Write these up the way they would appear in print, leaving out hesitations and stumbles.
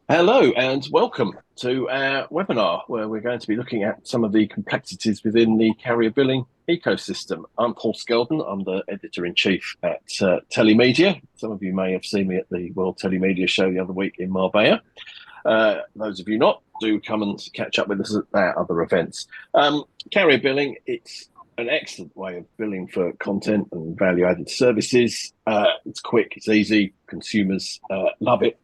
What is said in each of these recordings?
Hello and welcome to our webinar where we're going to be looking at some of the complexities within the carrier billing ecosystem. I'm Paul Skeldon. I'm the editor-in-chief at Telemedia. Some of you may have seen me at the World Telemedia Show the other week in Marbella. Those of you not, do come and catch up with us at our other events. Carrier billing, it's an excellent way of billing for content and value-added services. It's quick, it's easy, consumers love it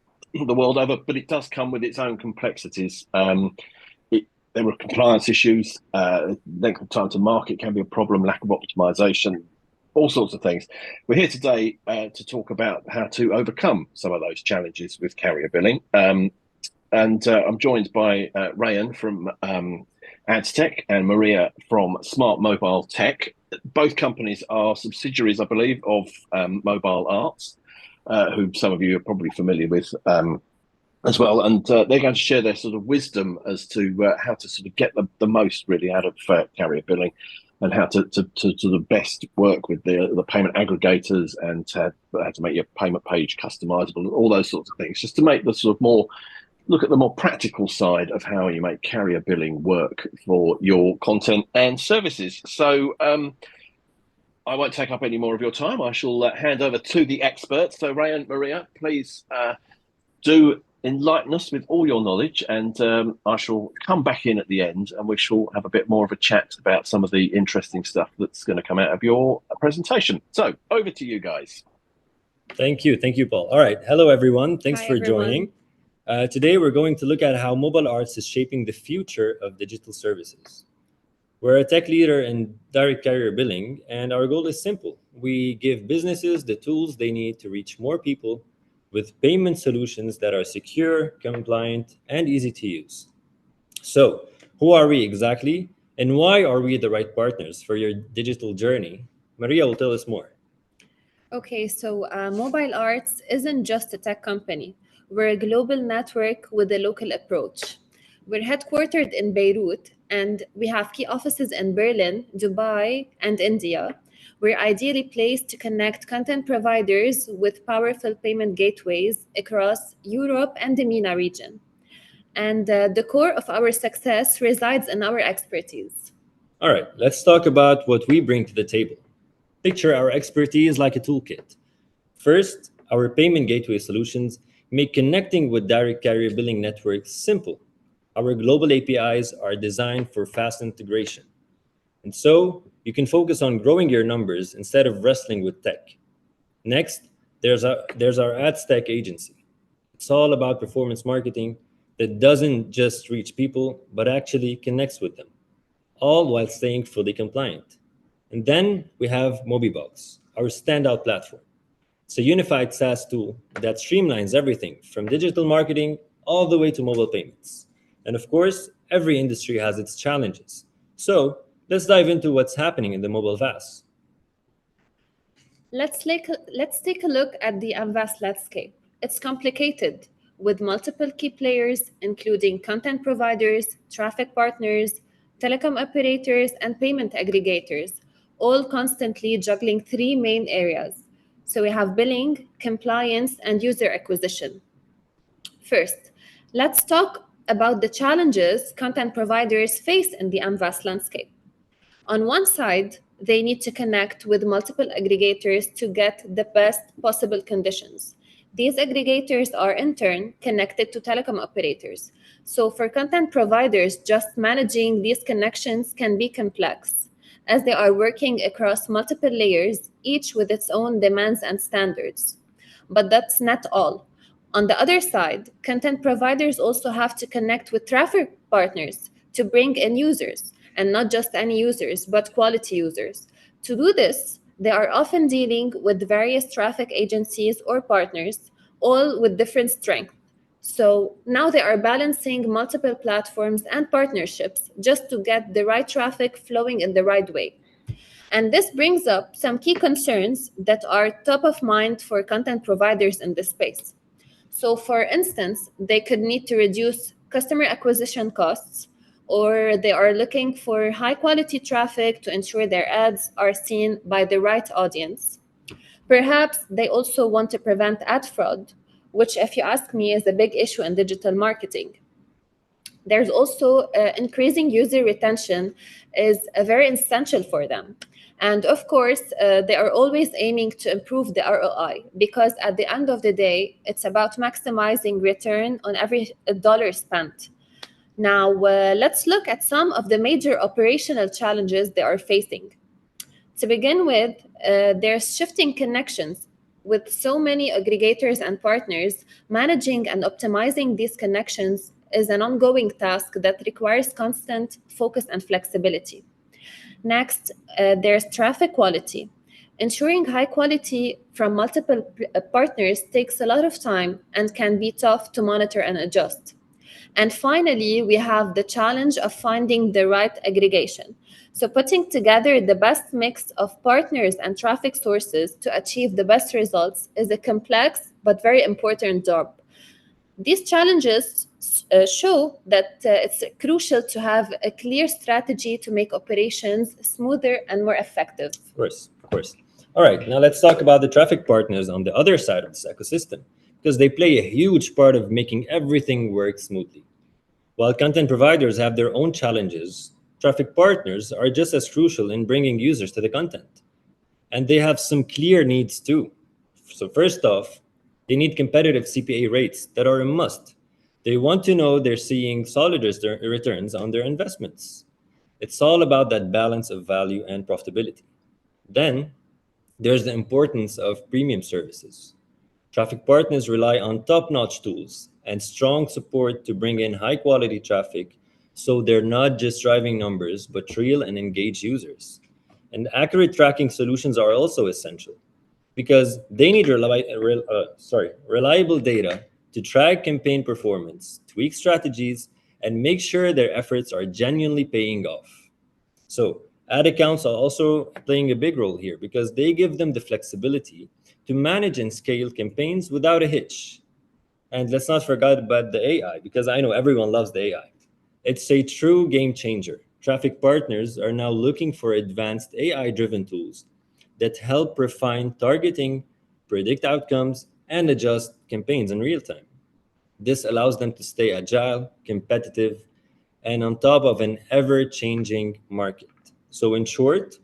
the world over, but it does come with its own complexities. There are compliance issues, length of time to market can be a problem, lack of optimization, all sorts of things. We're here today to talk about how to overcome some of those challenges with carrier billing. And I'm joined by Rayan from AdsTech and Maria from Smart Mobile Tech. Both companies are subsidiaries, I believe, of Mobile Arts, who some of you are probably familiar with as well. And they're going to share their sort of wisdom as to how to sort of get the most really out of carrier billing and how to the best work with the payment aggregators and how to make your payment page customizable and all those sorts of things, just to make the sort of more look at the more practical side of how you make carrier billing work for your content and services. So I won't take up any more of your time. I shall hand over to the experts. So Rayan, Maria, please do enlighten us with all your knowledge, and I shall come back in at the end and we shall have a bit more of a chat about some of the interesting stuff that's going to come out of your presentation. So over to you guys. Thank you, Paul. All right, hello everyone. Thanks for joining. Today we're going to look at how mobile arts is shaping the future of digital services. We're a tech leader in direct carrier billing, and our goal is simple. We give businesses the tools they need to reach more people with payment solutions that are secure, compliant, and easy to use. So, who are we exactly, and why are we the right partners for your digital journey? Maria will tell us more. Okay, so Mobile Arts isn't just a tech company. We're a global network with a local approach. We're headquartered in Beirut, and we have key offices in Berlin, Dubai, and India. We're ideally placed to connect content providers with powerful payment gateways across Europe and the MENA region. And the core of our success resides in our expertise. All right, let's talk about what we bring to the table. Picture our expertise like a toolkit. First, our payment gateway solutions make connecting with direct carrier billing networks simple. Our global APIs are designed for fast integration. And so you can focus on growing your numbers instead of wrestling with tech. Next, there's our AdsTech agency. It's all about performance marketing that doesn't just reach people, but actually connects with them, all while staying fully compliant. And then we have MobiBox, our standout platform. It's a unified SaaS tool that streamlines everything from digital marketing all the way to mobile payments. And of course, every industry has its challenges. So let's dive into what's happening in the mobile VAS. Let's take a look at the MVAS landscape. It's complicated, with multiple key players, including content providers, traffic partners, telecom operators, and payment aggregators, all constantly juggling three main areas. So we have billing, compliance, and user acquisition. First, let's talk about the challenges content providers face in the MVAS landscape. On one side, they need to connect with multiple aggregators to get the best possible conditions. These aggregators are in turn connected to telecom operators. So for content providers, just managing these connections can be complex, as they are working across multiple layers, each with its own demands and standards. But that's not all. On the other side, content providers also have to connect with traffic partners to bring in users, and not just any users, but quality users. To do this, they are often dealing with various traffic agencies or partners, all with different strengths. So now they are balancing multiple platforms and partnerships just to get the right traffic flowing in the right way. And this brings up some key concerns that are top of mind for content providers in this space. So for instance, they could need to reduce customer acquisition costs, or they are looking for high quality traffic to ensure their ads are seen by the right audience. Perhaps they also want to prevent ad fraud, which, if you ask me, is a big issue in digital marketing. There's also increasing user retention is very essential for them. And of course, they are always aiming to improve the ROI, because at the end of the day, it's about maximizing return on every dollar spent. Now, let's look at some of the major operational challenges they are facing. To begin with, there's shifting connections. With so many aggregators and partners, managing and optimizing these connections is an ongoing task that requires constant focus and flexibility. Next, there's traffic quality. Ensuring high quality from multiple partners takes a lot of time and can be tough to monitor and adjust. And finally, we have the challenge of finding the right aggregation. So, putting together the best mix of partners and traffic sources to achieve the best results is a complex but very important job. These challenges show that it's crucial to have a clear strategy to make operations smoother and more effective. Of course, of course. All right, now let's talk about the traffic partners on the other side of this ecosystem, because they play a huge part of making everything work smoothly. While content providers have their own challenges, traffic partners are just as crucial in bringing users to the content. And they have some clear needs too. So first off, they need competitive CPA rates that are a must. They want to know they're seeing solid returns on their investments. It's all about that balance of value and profitability. Then there's the importance of premium services. Traffic partners rely on top-notch tools and strong support to bring in high-quality traffic, so they're not just driving numbers, but real and engaged users. And accurate tracking solutions are also essential, because they need reliable data to track campaign performance, tweak strategies, and make sure their efforts are genuinely paying off. So ad accounts are also playing a big role here, because they give them the flexibility to manage and scale campaigns without a hitch. And let's not forget about the AI, because I know everyone loves the AI. It's a true game changer. Traffic partners are now looking for advanced AI-driven tools that help refine targeting, predict outcomes, and adjust campaigns in real time. This allows them to stay agile, competitive, and on top of an ever-changing market. So in short,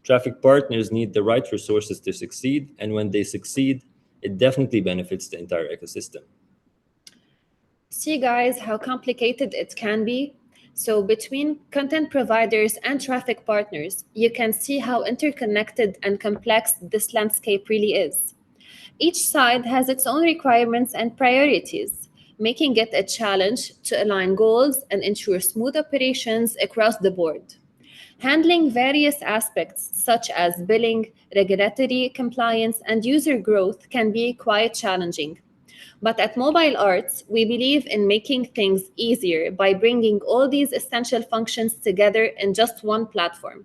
traffic partners need the right resources to succeed, and when they succeed, it definitely benefits the entire ecosystem. See, guys, how complicated it can be? So, between content providers and traffic partners, you can see how interconnected and complex this landscape really is. Each side has its own requirements and priorities, making it a challenge to align goals and ensure smooth operations across the board. Handling various aspects such as billing, regulatory compliance, and user growth can be quite challenging. But at Mobile Arts, we believe in making things easier by bringing all these essential functions together in just one platform.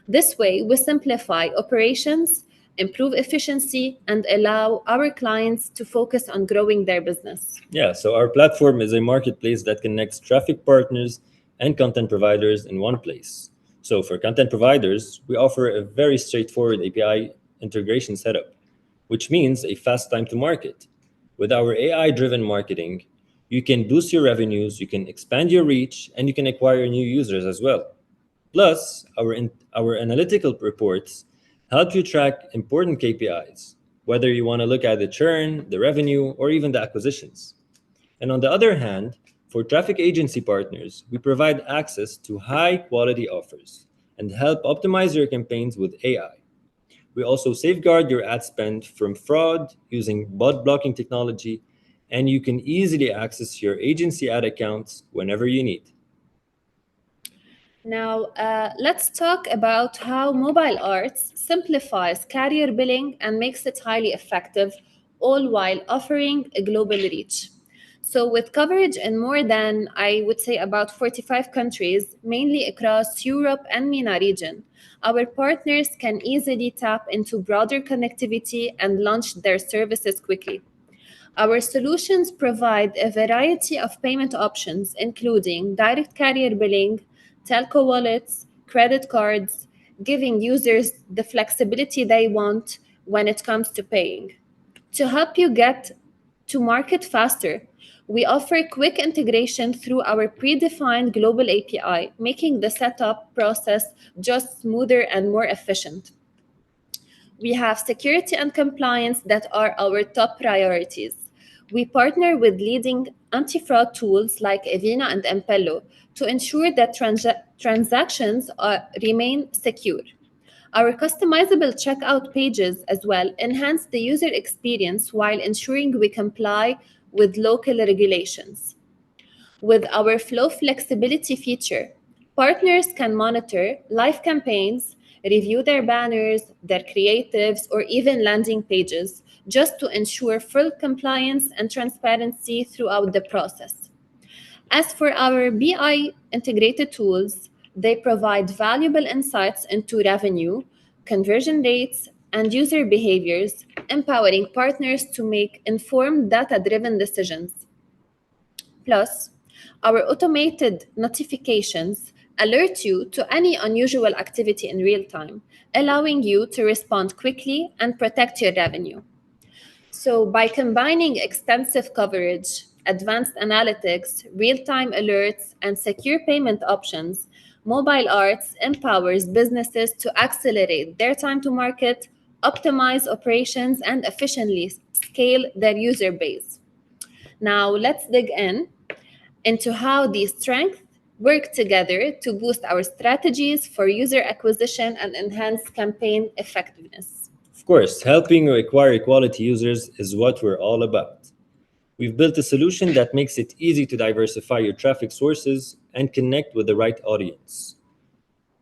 This way, we simplify operations, improve efficiency, and allow our clients to focus on growing their business. Yeah, so our platform is a marketplace that connects traffic partners and content providers in one place. So for content providers, we offer a very straightforward API integration setup, which means a fast time to market. With our AI-driven marketing, you can boost your revenues, you can expand your reach, and you can acquire new users as well. Plus, our analytical reports help you track important KPIs, whether you want to look at the churn, the revenue, or even the acquisitions. And on the other hand, for traffic agency partners, we provide access to high-quality offers and help optimize your campaigns with AI. We also safeguard your ad spend from fraud using bot blocking technology, and you can easily access your agency ad accounts whenever you need. Now, let's talk about how Mobile Arts simplifies carrier billing and makes it highly effective, all while offering a global reach. So, with coverage in more than, I would say, about 45 countries, mainly across Europe and MENA region, our partners can easily tap into broader connectivity and launch their services quickly. Our solutions provide a variety of payment options, including direct carrier billing, telco wallets, credit cards, giving users the flexibility they want when it comes to paying. To help you get To market faster, we offer quick integration through our predefined global API, making the setup process just smoother and more efficient. We have security and compliance that are our top priorities. We partner with leading anti-fraud tools like Evina and Impello to ensure that transactions remain secure. Our customizable checkout pages as well enhance the user experience while ensuring we comply with local regulations. With our flow flexibility feature, partners can monitor live campaigns, review their banners, their creatives, or even landing pages just to ensure full compliance and transparency throughout the process. As for our BI integrated tools, they provide valuable insights into revenue, conversion rates, and user behaviors, empowering partners to make informed data-driven decisions. Plus, our automated notifications alert you to any unusual activity in real time, allowing you to respond quickly and protect your revenue. So, by combining extensive coverage, advanced analytics, real time alerts, and secure payment options, Mobile Arts empowers businesses to accelerate their time to market, optimize operations, and efficiently scale their user base. Now, let's dig into how these strengths work together to boost our strategies for user acquisition and enhance campaign effectiveness. Of course, helping acquire quality users is what we're all about. We've built a solution that makes it easy to diversify your traffic sources and connect with the right audience.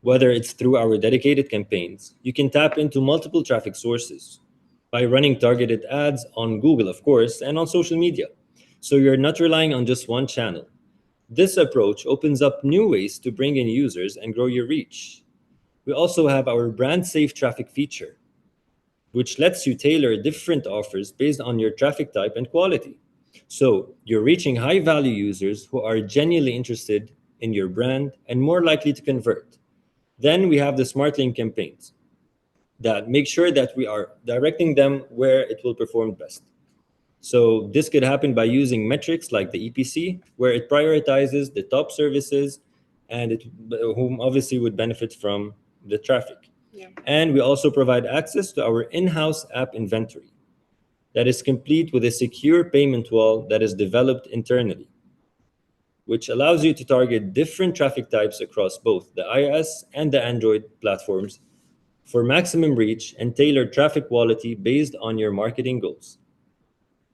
Whether it's through our dedicated campaigns, you can tap into multiple traffic sources by running targeted ads on Google, of course, and on social media. So you're not relying on just one channel. This approach opens up new ways to bring in users and grow your reach. We also have our brand safe traffic feature, which lets you tailor different offers based on your traffic type and quality. So you're reaching high value users who are genuinely interested in your brand and more likely to convert. Then we have the smart link campaigns that make sure that we are directing them where it will perform best. So this could happen by using metrics like the EPC, where it prioritizes the top services and whom obviously would benefit from the traffic. Yeah. And we also provide access to our in-house app inventory that is complete with a secure payment wall that is developed internally, which allows you to target different traffic types across both the iOS and the Android platforms for maximum reach and tailored traffic quality based on your marketing goals.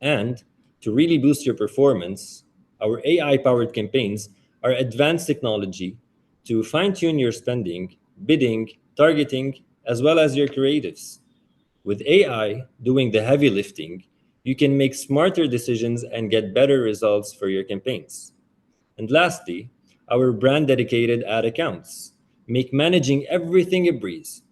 And to really boost your performance, our AI-powered campaigns are advanced technology to fine-tune your spending, bidding, targeting, as well as your creatives. With AI doing the heavy lifting, you can make smarter decisions and get better results for your campaigns. And lastly, our brand-dedicated ad accounts make managing everything a breeze,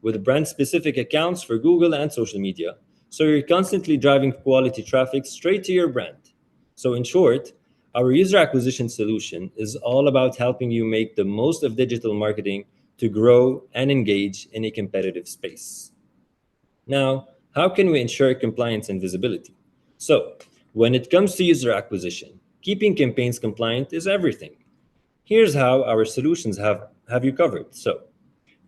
with brand-specific accounts for Google and social media, so you're constantly driving quality traffic straight to your brand. So in short, our user acquisition solution is all about helping you make the most of digital marketing to grow and engage in a competitive space. Now, how can we ensure compliance and visibility? So, when it comes to user acquisition, keeping campaigns compliant is everything. Here's how our solutions have you covered. So,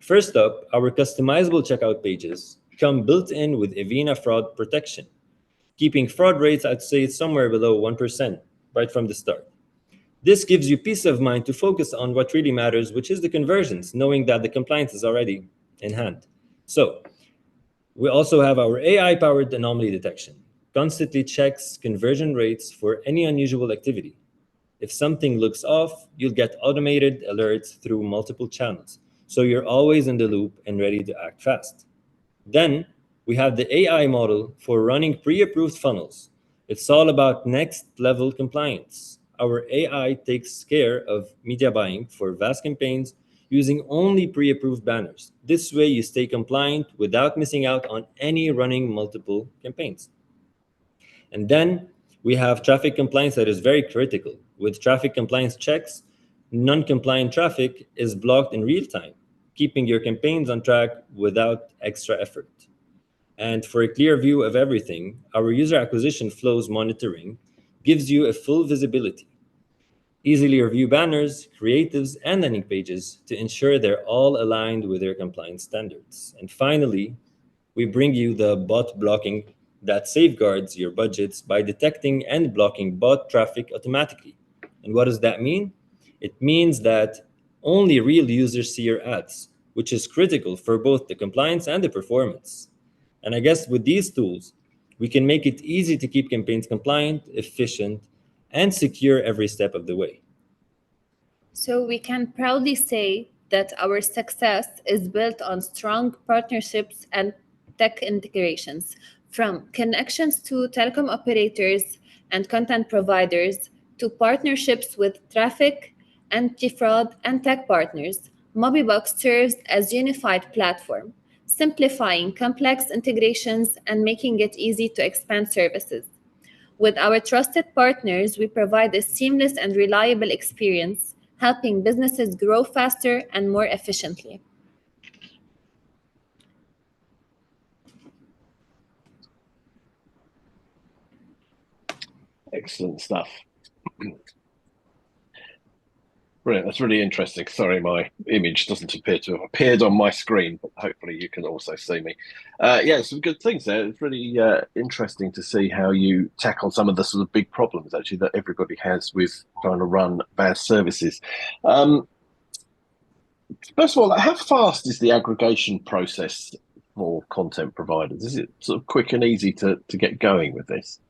first up, our customizable checkout pages come built in with Evina fraud protection, keeping fraud rates, I'd say, somewhere below 1% right from the start. This gives you peace of mind to focus on what really matters, which is the conversions, knowing that the compliance is already in hand. So, we also have our AI-powered anomaly detection. Constantly checks conversion rates for any unusual activity. If something looks off, you'll get automated alerts through multiple channels. So you're always in the loop and ready to act fast. Then we have the AI model for running pre-approved funnels. It's all about next level compliance. Our AI takes care of media buying for vast campaigns using only pre-approved banners. This way you stay compliant without missing out on any running multiple campaigns. And then we have traffic compliance that is very critical. With traffic compliance checks, non-compliant traffic is blocked in real time, keeping your campaigns on track without extra effort. And for a clear view of everything, our user acquisition flows monitoring gives you a full visibility. Easily review banners, creatives, and landing pages to ensure they're all aligned with your compliance standards. And finally, we bring you the bot blocking that safeguards your budgets by detecting and blocking bot traffic automatically. And what does that mean? It means that only real users see your ads, which is critical for both the compliance and the performance. And I guess with these tools, we can make it easy to keep campaigns compliant, efficient, and secure every step of the way. So we can proudly say that our success is built on strong partnerships and tech integrations, from connections to telecom operators and content providers to partnerships with traffic, anti-fraud, and tech partners. Mobibox serves as a unified platform, simplifying complex integrations and making it easy to expand services. With our trusted partners, we provide a seamless and reliable experience, helping businesses grow faster and more efficiently. Excellent stuff. Brilliant. That's really interesting. Sorry, my image doesn't appear to have appeared on my screen, but hopefully you can also see me. Yeah, some good things there. It's really interesting to see how you tackle some of the sort of big problems actually that everybody has with trying to run VAS services. First of all, how fast is the aggregation process for content providers? Is it sort of quick and easy to get going with this?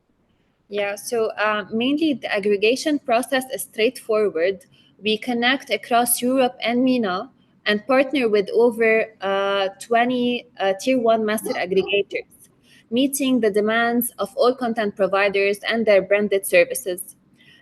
Yeah, so mainly the aggregation process is straightforward. We connect across Europe and MENA and partner with over 20 Tier 1 master aggregators, meeting the demands of all content providers and their branded services.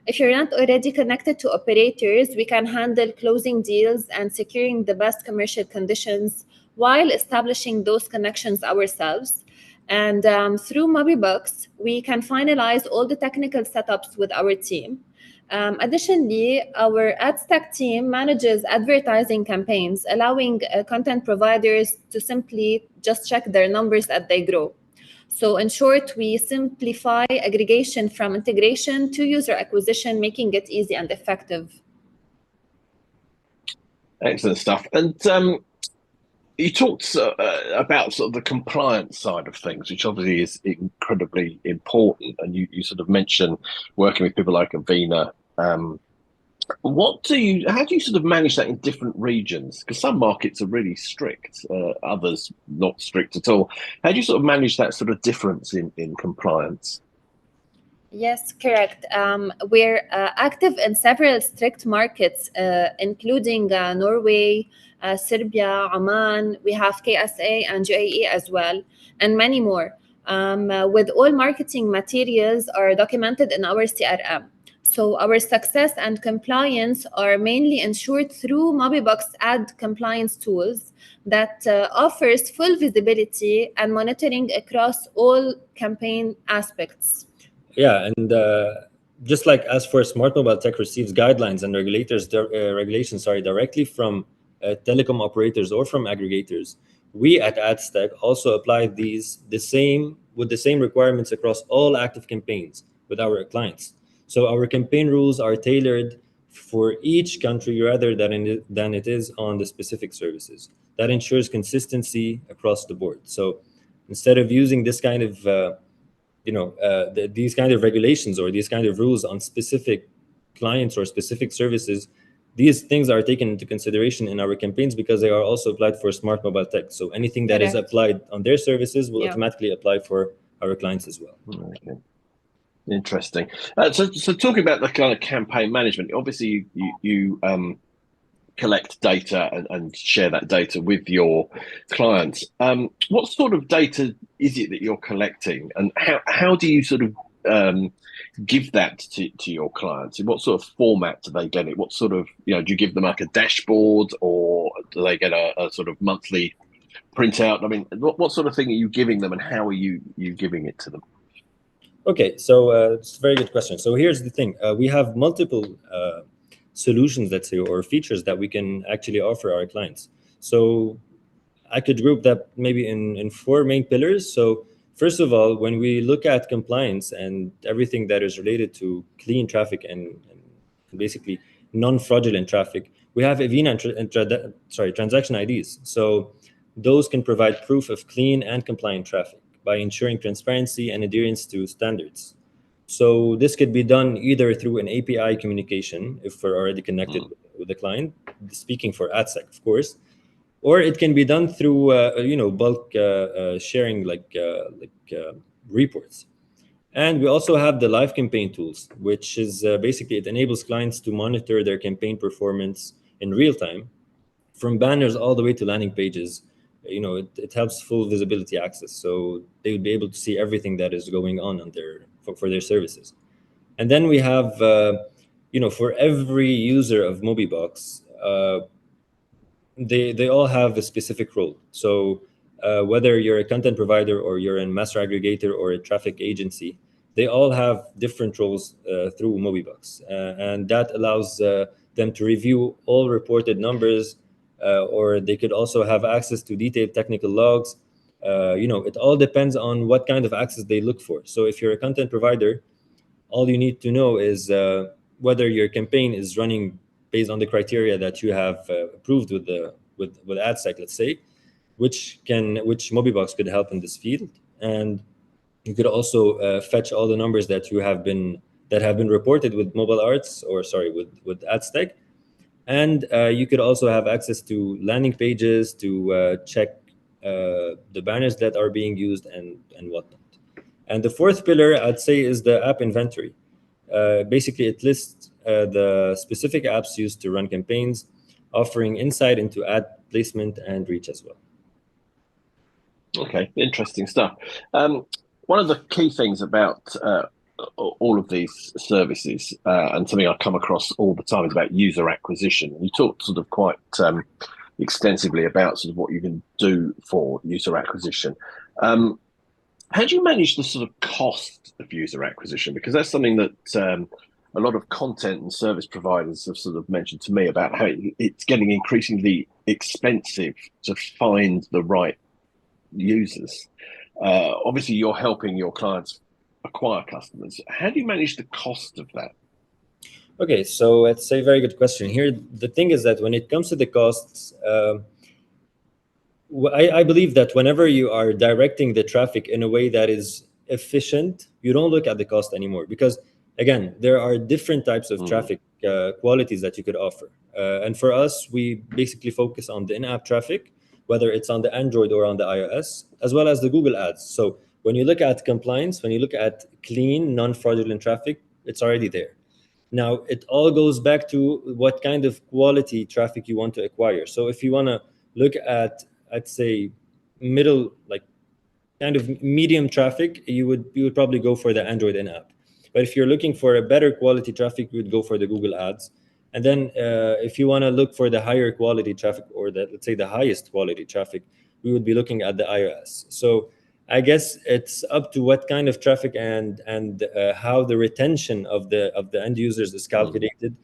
If you're not already connected to operators, we can handle closing deals and securing the best commercial conditions while establishing those connections ourselves. And through Mobibox, we can finalize all the technical setups with our team. Additionally, our ad stack team manages advertising campaigns, allowing content providers to simply just check their numbers as they grow. So in short, we simplify aggregation from integration to user acquisition, making it easy and effective. Excellent stuff. And you talked about sort of the compliance side of things, which obviously is incredibly important. And you sort of mentioned working with people like Avena. How do you sort of manage that in different regions? Because some markets are really strict, others not strict at all. How do you sort of manage that sort of difference in compliance? Yes, correct. We're active in several strict markets, including Norway, Serbia, Oman. We have KSA and UAE as well, and many more. With all marketing materials are documented in our CRM. So our success and compliance are mainly ensured through Mobibox ad compliance tools that offers full visibility and monitoring across all campaign aspects. Yeah, and just like as for smart mobile tech receives guidelines and regulations directly from telecom operators or from aggregators, we at AdStack also apply the same requirements across all active campaigns with our clients. So our campaign rules are tailored for each country rather than it is on the specific services. That ensures consistency across the board. So instead of using this kind of these kind of regulations or these kind of rules on specific clients or specific services, these things are taken into consideration in our campaigns because they are also applied for smart mobile tech. So anything that is applied on their services will automatically apply for our clients as well. Okay. Interesting. So talking about the kind of campaign management, obviously you collect data and share that data with your clients. What sort of data is it that you're collecting, and how do you sort of give that to your clients? In what sort of format do they get it? What sort of, do you give them like a dashboard, or do they get a sort of monthly printout? I mean, what sort of thing are you giving them, and how are you giving it to them? Okay, so it's a very good question. So here's the thing. We have multiple solutions, let's say, or features that we can actually offer our clients. So I could group that maybe in four main pillars. So first of all, when we look at compliance and everything that is related to clean traffic and basically non-fraudulent traffic, we have EVINA and transaction IDs. So those can provide proof of clean and compliant traffic by ensuring transparency and adherence to standards. So this could be done either through an API communication, if we're already connected with the client, speaking for AdSec, of course, or it can be done through bulk sharing, like reports. And we also have the live campaign tools, which is basically it enables clients to monitor their campaign performance in real time, from banners all the way to landing pages. It helps full visibility access, so they would be able to see everything that is going on for their services. And then we have, for every user of MobiBox, they all have a specific role. So whether you're a content provider or you're a master aggregator or a traffic agency, they all have different roles through MobiBox, and that allows them to review all reported numbers, or they could also have access to detailed technical logs. It all depends on what kind of access they look for. So if you're a content provider, all you need to know is whether your campaign is running based on the criteria that you have approved with AdSec, let's say, which MobiBox could help in this field. And you could also fetch all the numbers that have been reported with mobile arts, with AdSec. And you could also have access to landing pages to check the banners that are being used and whatnot. And the fourth pillar, I'd say, is the app inventory. Basically, it lists the specific apps used to run campaigns, offering insight into ad placement and reach as well. Okay, interesting stuff. One of the key things about all of these services, and something I come across all the time, is about user acquisition. You talked sort of quite extensively about sort of what you can do for user acquisition. How do you manage the sort of cost of user acquisition? Because that's something that a lot of content and service providers have sort of mentioned to me about how it's getting increasingly expensive to find the right users. Obviously, you're helping your clients acquire customers. How do you manage the cost of that? Okay, so it's a very good question. Here, the thing is that when it comes to the costs, I believe that whenever you are directing the traffic in a way that is efficient, you don't look at the cost anymore, because again, there are different types of traffic qualities that you could offer. And for us, we basically focus on the in-app traffic, whether it's on the Android or on the iOS, as well as the Google ads. So when you look at compliance, when you look at clean, non-fraudulent traffic, it's already there. Now, it all goes back to what kind of quality traffic you want to acquire. So if you want to look at, I'd say, middle, like kind of medium traffic, you would probably go for the Android in-app. But if you're looking for a better quality traffic, you would go for the Google ads. And then if you want to look for the higher quality traffic, or let's say the highest quality traffic, we would be looking at the iOS. So I guess it's up to what kind of traffic and how the retention of the end users is calculated.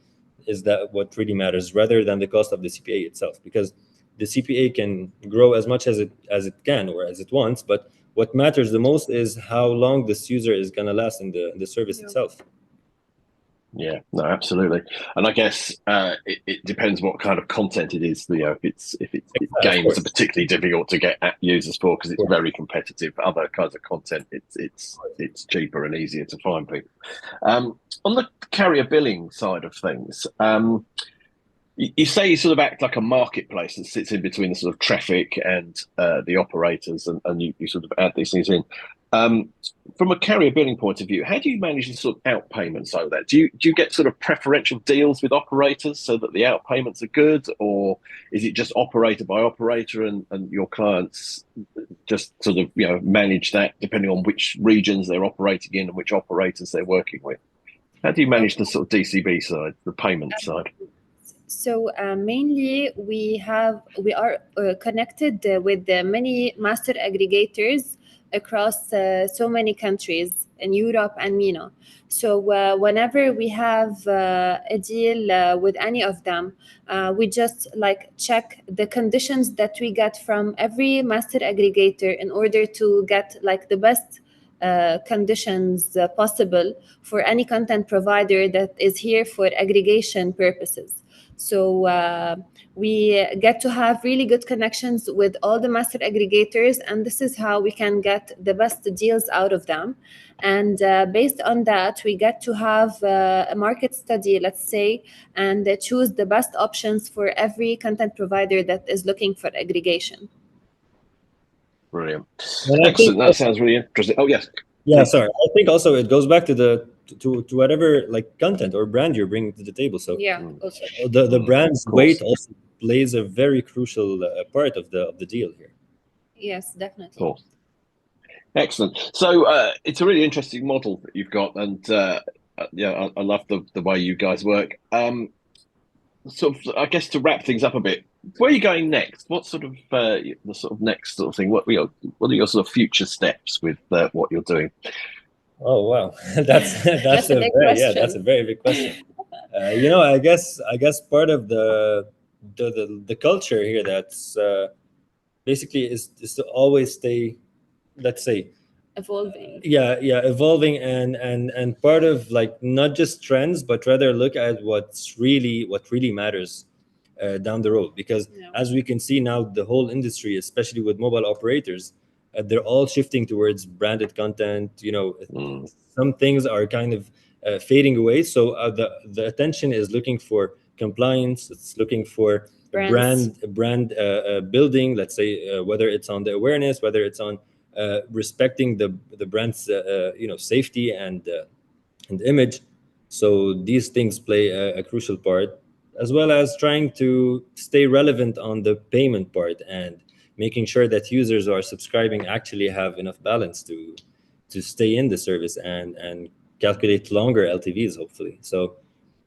Is that what really matters, rather than the cost of the CPA itself? Because the CPA can grow as much as it can or as it wants, but what matters the most is how long this user is going to last in the service itself. Yeah, no, absolutely. And I guess it depends what kind of content it is. If games are particularly difficult to get at users for because it's very competitive. Other kinds of content, it's cheaper and easier to find people. On the carrier billing side of things, you say you sort of act like a marketplace that sits in between the sort of traffic and the operators, and you sort of add these things in. From a carrier billing point of view, how do you manage the sort of outpayments over that? Do you get sort of preferential deals with operators so that the outpayments are good, or is it just operator by operator, and your clients just sort of manage that depending on which regions they're operating in and which operators they're working with? How do you manage the sort of DCB side, the payment side? So mainly we are connected with many master aggregators across so many countries in Europe and MENA. So whenever we have a deal with any of them, we just like check the conditions that we get from every master aggregator in order to get like the best conditions possible for any content provider that is here for aggregation purposes. So we get to have really good connections with all the master aggregators, and this is how we can get the best deals out of them. And based on that, we get to have a market study, let's say, and choose the best options for every content provider that is looking for aggregation. Brilliant. And excellent. That sounds really interesting. Oh, yes. Yeah, sorry. I think also it goes back to whatever like content or brand you're bringing to the table. So yeah, also the brand's weight also plays a very crucial part of the deal here. Yes, definitely. Cool. Excellent. So it's a really interesting model that you've got, and yeah, I love the way you guys work. Sort of, I guess to wrap things up a bit, where are you going next? What sort of the sort of next sort of thing? What are your sort of future steps with what you're doing? Oh wow, that's a very big question. You know, I guess part of the culture here that's basically is to always stay, let's say, evolving. Evolving, and part of like not just trends, but rather look at what really matters down the road. Because as we can see now, the whole industry, especially with mobile operators, they're all shifting towards branded content. You know, some things are kind of fading away. So the attention is looking for compliance. It's looking for brand building. Let's say whether it's on the awareness, whether it's on respecting the brand's safety and image. So these things play a crucial part, as well as trying to stay relevant on the payment part and making sure that users who are subscribing actually have enough balance to stay in the service and calculate longer LTVs, hopefully. So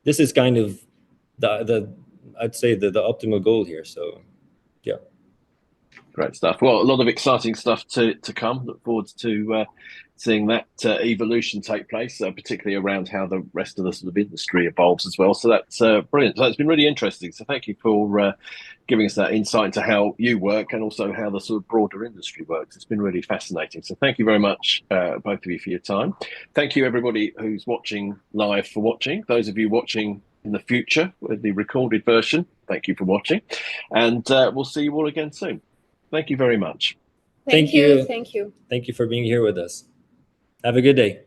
this is kind of I'd say the optimal goal here. So yeah. Great stuff. Well, a lot of exciting stuff to come. Look forward to seeing that evolution take place, particularly around how the rest of the sort of industry evolves as well. So that's brilliant. So it's been really interesting. So thank you for giving us that insight into how you work and also how the sort of broader industry works. It's been really fascinating. So thank you very much, both of you, for your time. Thank you, everybody who's watching live, for watching. Those of you watching in the future with the recorded version, thank you for watching. And we'll see you all again soon. Thank you very much. Thank you. Thank you. Thank you for being here with us. Have a good day.